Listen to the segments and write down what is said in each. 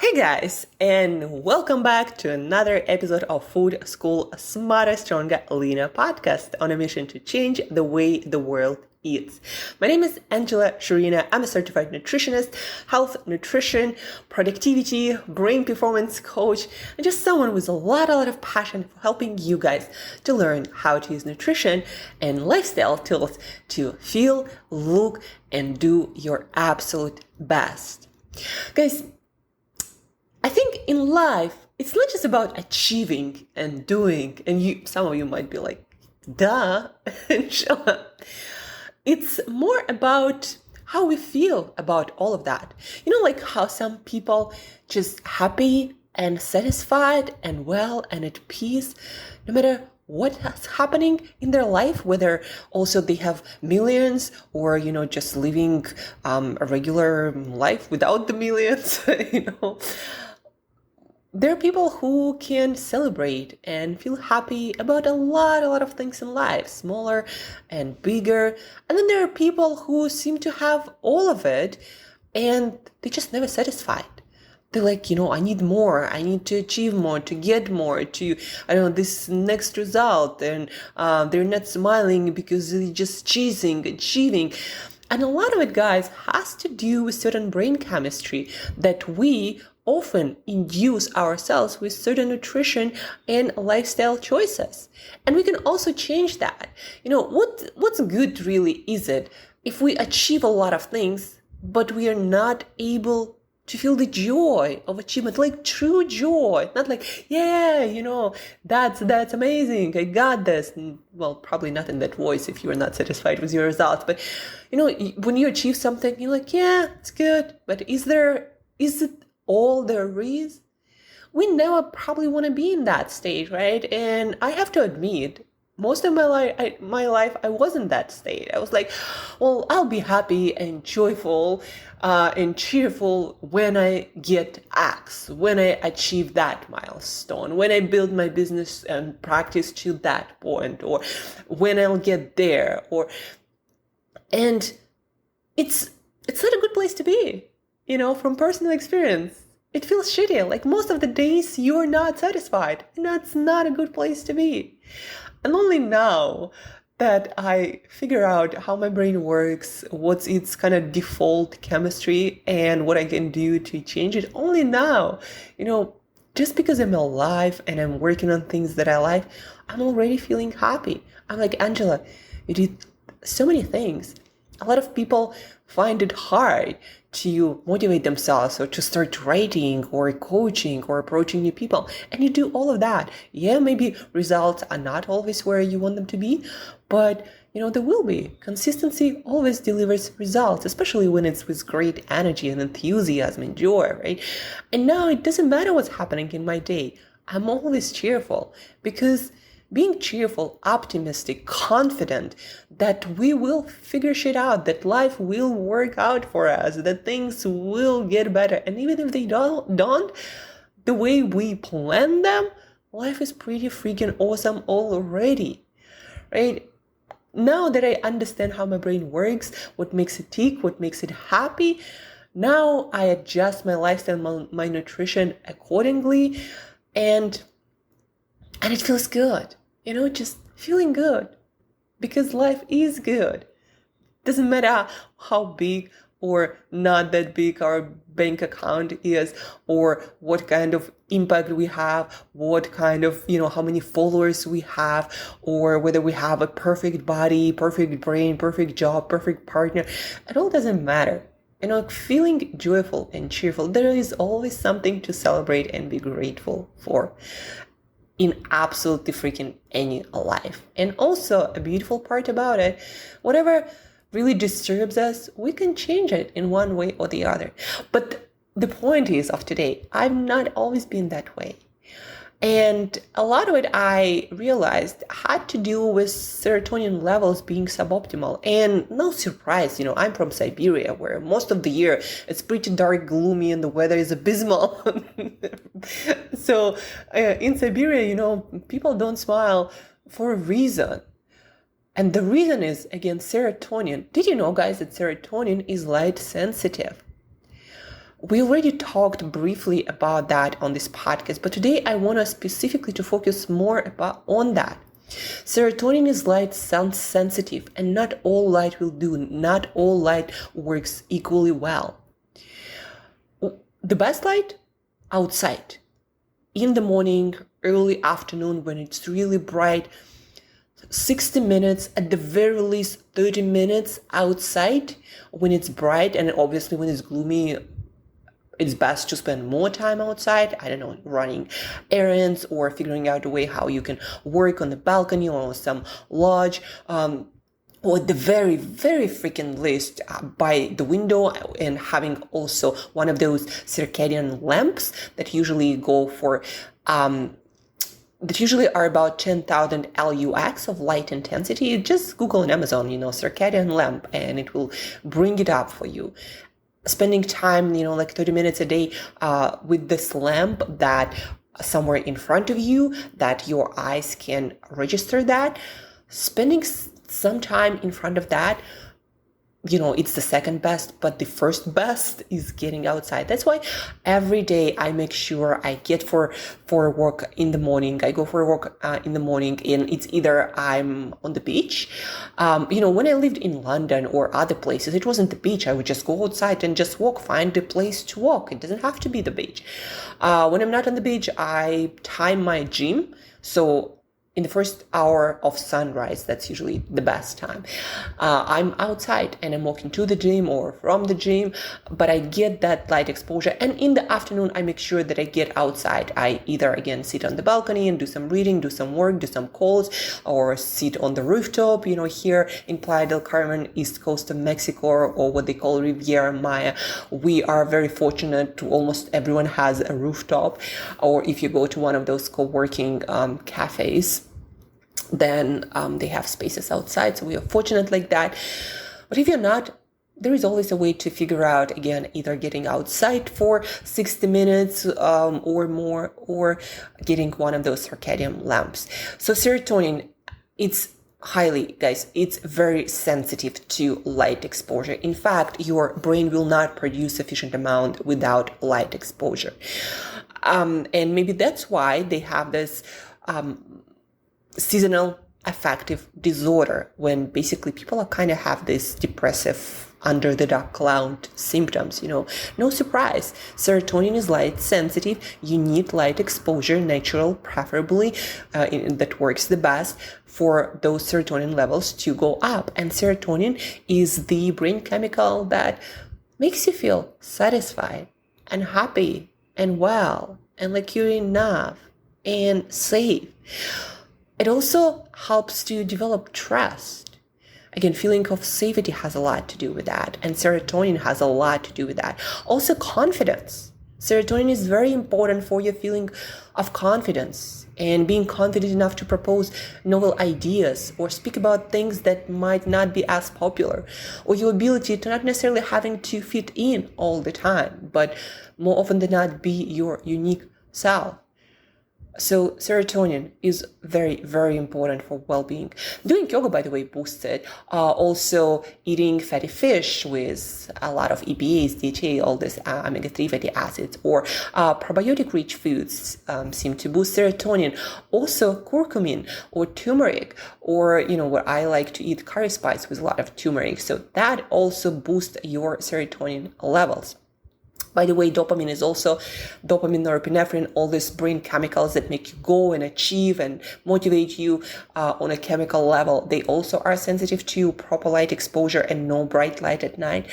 Hey guys, and welcome back to another episode of Food School Smarter, Stronger, Leaner podcast on a mission to change the way the world eats. My name is Shurina. I'm a certified nutritionist, health, nutrition, productivity, brain performance coach, and just someone with a lot of passion for helping you guys to learn how to use nutrition and lifestyle tools to feel, look, and do your absolute best. Guys, I think in life, it's not just about achieving and doing, and some of you might be like, duh, it's more about how we feel about all of that. You know, like how some people just happy and satisfied and well and at peace, no matter what's happening in their life, whether also they have millions or, just living a regular life without the millions, There are people who can celebrate and feel happy about a lot of things in life, smaller and bigger. And then there are people who seem to have all of it and they just never satisfied. They're like, I need more. I need to achieve more, to get more, this next result. And they're not smiling because they're just achieving. And a lot of it, guys, has to do with certain brain chemistry that we often induce ourselves with certain nutrition and lifestyle choices. And we can also change that. What's good really is it if we achieve a lot of things, but we are not able to feel the joy of achievement, like true joy, not like, that's amazing, I got this. Well, probably not in that voice if you're not satisfied with your results, but when you achieve something, you're like, yeah, it's good, but is it all there is? We never probably want to be in that state, right? And I have to admit, most of my life, I wasn't that state. I was like, well, I'll be happy and joyful and cheerful when I get X, when I achieve that milestone, when I build my business and practice to that point, or when I'll get there, and it's not a good place to be. From personal experience, it feels shitty. Like most of the days you're not satisfied, and that's not a good place to be. And only now that I figure out how my brain works, what's its kind of default chemistry, and what I can do to change it, only now, just because I'm alive and I'm working on things that I like, I'm already feeling happy. I'm like, Angela, you did so many things. A lot of people find it hard to motivate themselves or to start writing or coaching or approaching new people. And you do all of that. Yeah, maybe results are not always where you want them to be, but there will be. Consistency always delivers results, especially when it's with great energy and enthusiasm and joy, right? And now it doesn't matter what's happening in my day. I'm always cheerful because being cheerful, optimistic, confident that we will figure shit out, that life will work out for us, that things will get better. And even if they don't the way we plan them, life is pretty freaking awesome already, right? Now that I understand how my brain works, what makes it tick, what makes it happy, now I adjust my lifestyle, my nutrition accordingly, and it feels good. Just feeling good because life is good. Doesn't matter how big or not that big our bank account is, or what kind of impact we have, what kind of, how many followers we have, or whether we have a perfect body, perfect brain, perfect job, perfect partner. It all doesn't matter. Feeling joyful and cheerful, there is always something to celebrate and be grateful for in absolutely freaking any life. And also a beautiful part about it, whatever really disturbs us, we can change it in one way or the other. But the point is of today, I've not always been that way. And a lot of it I realized had to do with serotonin levels being suboptimal. And no surprise, I'm from Siberia, where most of the year it's pretty dark, gloomy, and the weather is abysmal. So in Siberia, people don't smile for a reason. And the reason is, again, serotonin. Did you know, guys, that serotonin is light sensitive? We already talked briefly about that on this podcast, but today I want to specifically to focus more on that. Serotonin is light sensitive, and not all light will do. Not all light works equally well. The best light? Outside. In the morning, early afternoon, when it's really bright, 60 minutes, at the very least 30 minutes outside when it's bright, and obviously when it's gloomy, it's best to spend more time outside, I don't know, running errands or figuring out a way how you can work on the balcony or on some lodge, or at the very, very freaking least by the window, and having also one of those circadian lamps that usually go for that usually are about 10,000 LUX of light intensity. Just Google on Amazon, circadian lamp, and it will bring it up for you. Spending time, like 30 minutes a day with this lamp that somewhere in front of you, that your eyes can register that. Spending some time in front of that, it's the second best, but the first best is getting outside. That's why every day I make sure I get for a walk in the morning. I go for a walk in the morning, and it's either I'm on the beach. When I lived in London or other places, it wasn't the beach. I would just go outside and just walk, find a place to walk. It doesn't have to be the beach. When I'm not on the beach, I time my gym. So in the first hour of sunrise, that's usually the best time. I'm outside and I'm walking to the gym or from the gym, but I get that light exposure. And in the afternoon, I make sure that I get outside. I either, again, sit on the balcony and do some reading, do some work, do some calls, or sit on the rooftop. Here in Playa del Carmen, east coast of Mexico, or what they call Riviera Maya, we are very fortunate to almost everyone has a rooftop. Or if you go to one of those co-working cafes, then they have spaces outside. So we are fortunate like that. But if you're not, there is always a way to figure out, again, either getting outside for 60 minutes or more, or getting one of those circadian lamps. So serotonin, it's very sensitive to light exposure. In fact, your brain will not produce sufficient amount without light exposure. And maybe that's why they have this seasonal affective disorder, when basically people kind of have this depressive under the dark cloud symptoms. No surprise. Serotonin is light sensitive. You need light exposure, natural preferably, that works the best for those serotonin levels to go up. And serotonin is the brain chemical that makes you feel satisfied and happy and well and like you're enough and safe. It also helps to develop trust. Again, feeling of safety has a lot to do with that, and serotonin has a lot to do with that. Also, confidence. Serotonin is very important for your feeling of confidence and being confident enough to propose novel ideas or speak about things that might not be as popular, or your ability to not necessarily having to fit in all the time, but more often than not be your unique self. So serotonin is very, very important for well-being. Doing yoga, by the way, boosts it. Also eating fatty fish with a lot of EPAs, DHA, all this omega-3 fatty acids, or probiotic-rich foods seem to boost serotonin. Also curcumin or turmeric, or, what I like to eat, curry spice with a lot of turmeric. So that also boosts your serotonin levels. By the way, dopamine, norepinephrine, all these brain chemicals that make you go and achieve and motivate you on a chemical level. They also are sensitive to proper light exposure and no bright light at night,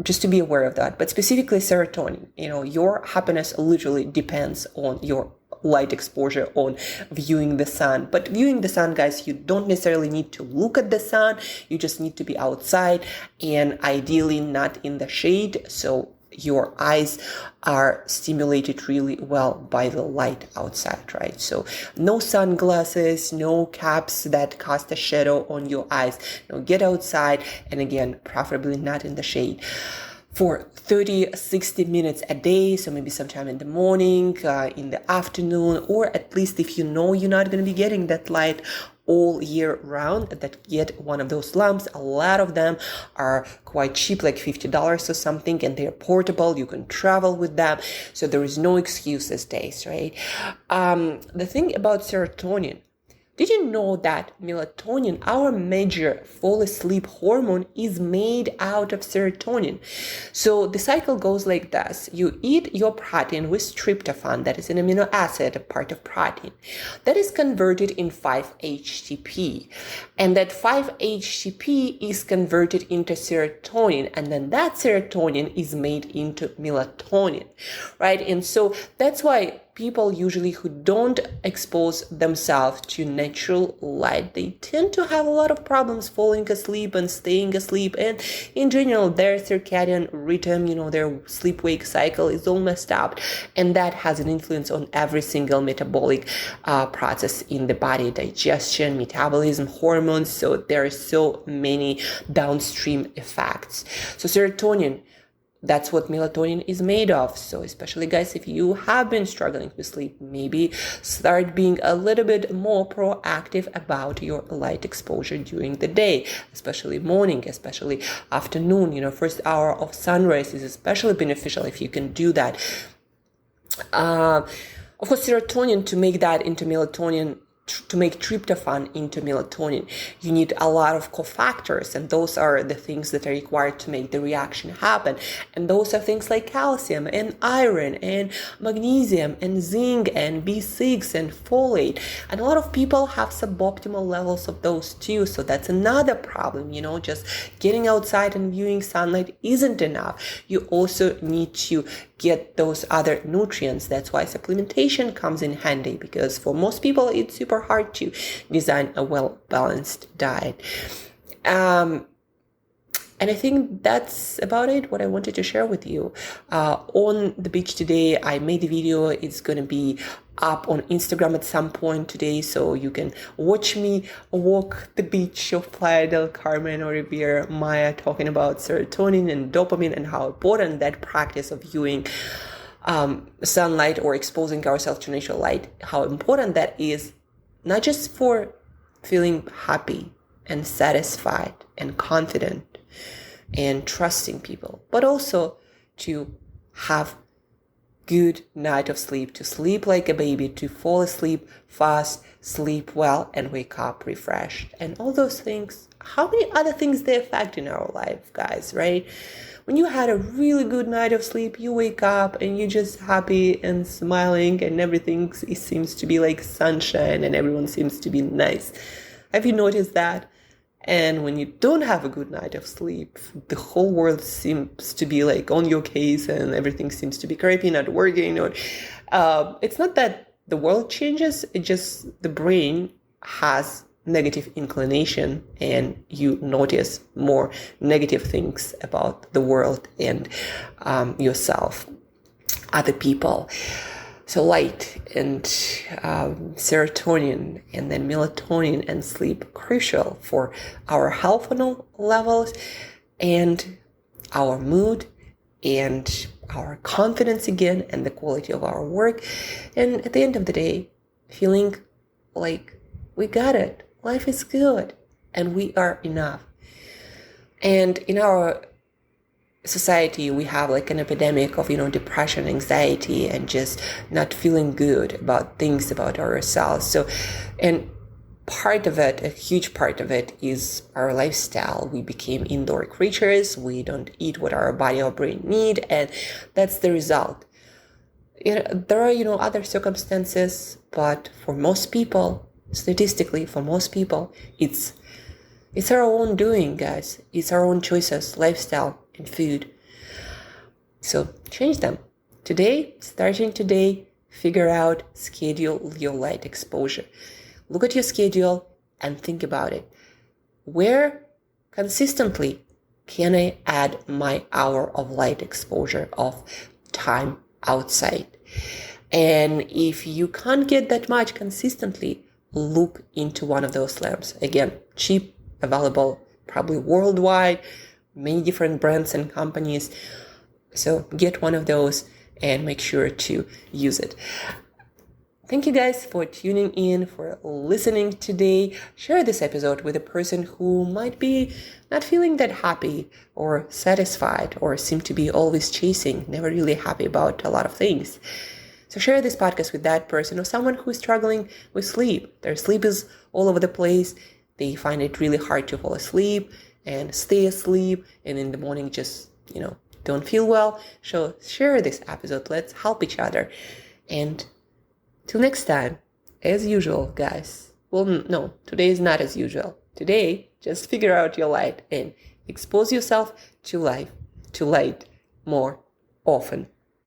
just to be aware of that. But specifically serotonin, your happiness literally depends on your light exposure, on viewing the sun. But viewing the sun, guys, you don't necessarily need to look at the sun. You just need to be outside, and ideally not in the shade. So your eyes are stimulated really well by the light outside, right? So no sunglasses, no caps that cast a shadow on your eyes. Get outside, and again, preferably not in the shade. for 30, 60 minutes a day. So maybe sometime in the morning, in the afternoon, or at least if you know you're not going to be getting that light all year round, that get one of those lamps. A lot of them are quite cheap, like $50 or something, and they're portable. You can travel with them. So there is no excuse these days, right? The thing about serotonin, did you know that melatonin, our major fall asleep hormone, is made out of serotonin? So the cycle goes like this. You eat your protein with tryptophan, that is an amino acid, a part of protein. That is converted in 5-HTP. And that 5-HTP is converted into serotonin. And then that serotonin is made into melatonin, right? And so that's why people usually who don't expose themselves to natural light, they tend to have a lot of problems falling asleep and staying asleep. And in general, their circadian rhythm, their sleep-wake cycle is all messed up. And that has an influence on every single metabolic process in the body, digestion, metabolism, hormones. So there are so many downstream effects. So serotonin, that's what melatonin is made of. So especially guys, if you have been struggling with sleep, maybe start being a little bit more proactive about your light exposure during the day, especially morning, especially afternoon. First hour of sunrise is especially beneficial if you can do that. Of course, serotonin, to make that into melatonin, to make tryptophan into melatonin, you need a lot of cofactors, and those are the things that are required to make the reaction happen. And those are things like calcium and iron and magnesium and zinc and B6 and folate. And a lot of people have suboptimal levels of those too. So that's another problem, just getting outside and viewing sunlight isn't enough. You also need to get those other nutrients. That's why supplementation comes in handy, because for most people it's super hard to design a well-balanced diet. And I think that's about it, what I wanted to share with you. On the beach today, I made a video. It's going to be up on Instagram at some point today, so you can watch me walk the beach of Playa del Carmen or Riviera Maya, talking about serotonin and dopamine and how important that practice of viewing sunlight or exposing ourselves to natural light, how important that is, not just for feeling happy and satisfied and confident and trusting people, but also to have good night of sleep, to sleep like a baby, to fall asleep fast, sleep well, and wake up refreshed. And all those things, how many other things they affect in our life, guys, right? When you had a really good night of sleep, you wake up and you're just happy and smiling, and everything seems to be like sunshine and everyone seems to be nice. Have you noticed that? And when you don't have a good night of sleep, the whole world seems to be like on your case and everything seems to be crappy, not working. Or it's not that the world changes, it just the brain has negative inclination and you notice more negative things about the world and yourself, other people. So light and serotonin and then melatonin and sleep, crucial for our health levels and our mood and our confidence again and the quality of our work. And at the end of the day, feeling like we got it. Life is good and we are enough. And in our society, we have like an epidemic of, depression, anxiety, and just not feeling good about things about ourselves. So, and part of it, a huge part of it, is our lifestyle. We became indoor creatures. We don't eat what our body or brain need, and that's the result. There are, other circumstances, but for most people, statistically, for most people, it's our own doing, guys. It's our own choices, lifestyle, and food. So change them. Today, starting today, figure out, schedule your light exposure. Look at your schedule and think about it. Where consistently can I add my hour of light exposure of time outside? And if you can't get that much consistently, look into one of those lamps. Again, cheap, available, probably worldwide, many different brands and companies. So get one of those and make sure to use it. Thank you guys for tuning in, for listening today. Share this episode with a person who might be not feeling that happy or satisfied or seem to be always chasing, never really happy about a lot of things. So share this podcast with that person or someone who is struggling with sleep. Their sleep is all over the place. They find it really hard to fall asleep and stay asleep, and in the morning just, don't feel well. So share this episode. Let's help each other. And till next time, as usual, guys. Well, no, today is not as usual. Today, just figure out your light and expose yourself to light more often.